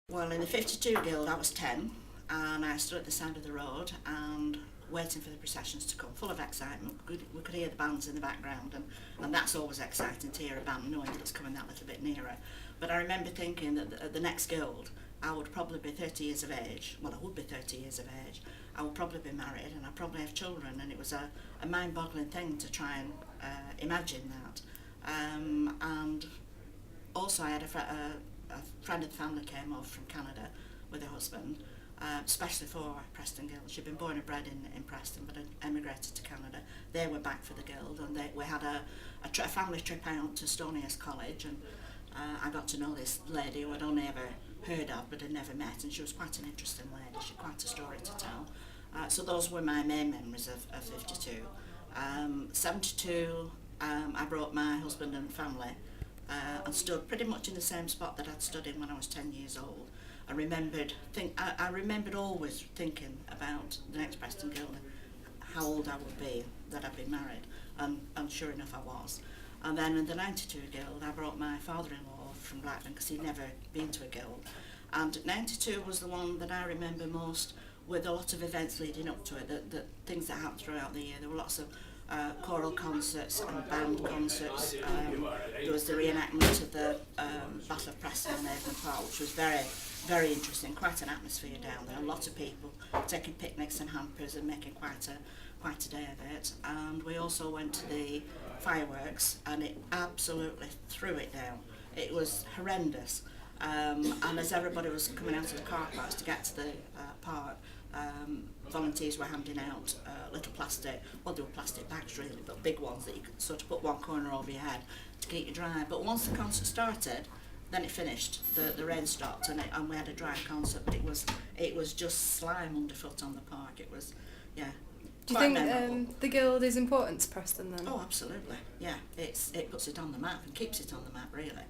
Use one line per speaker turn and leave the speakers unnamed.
Well, in the 52 Guild I was 10 and I stood at the side of the road and waiting for the processions to come, full of excitement. We could hear the bands in the background, and that's always exciting to hear a band knowing that it's coming that little bit nearer. But I remember thinking that at the next Guild I would probably be 30 years of age. Well, I would be 30 years of age. I would probably be married and I'd probably have children, and it was a mind-boggling thing to try and imagine that. And also I had a friend of the family came over from Canada with her husband, especially for Preston Guild. She'd been born and bred in Preston but had emigrated to Canada. They were back for the Guild, and we had a family trip out to Stonyhurst College, and I got to know this lady who I'd only ever heard of but had never met, and she was quite an interesting lady. She had quite a story to tell. So those were my main memories of 52. 72, I brought my husband and family and stood pretty much in the same spot that I'd stood in when I was 10 years old. I remembered always thinking about the next Preston Guild, how old I would be that I'd been married, and sure enough I was. And then in the 92 Guild I brought my father-in-law from Blackburn because he'd never been to a Guild, and 92 was the one that I remember most, with a lot of events leading up to it, that things that happened throughout the year. There were lots of choral concerts and band concerts. There was the reenactment of the Battle of Preston and Avon Park, which was very, very interesting, quite an atmosphere down there. A lot of people taking picnics and hampers and making quite a day of it. And we also went to the fireworks, and it absolutely threw it down. It was horrendous. And as everybody was coming out of the car parks to get to the park, volunteers were handing out little plastic, well, they were plastic bags really, but big ones that you could sort of put one corner over your head to keep you dry. But once the concert started, then it finished. The rain stopped, and we had a dry concert, but it was just slime underfoot on the park. It was, yeah.
Do you think the Guild is important to Preston then?
Oh, absolutely. Yeah, it puts it on the map and keeps it on the map really.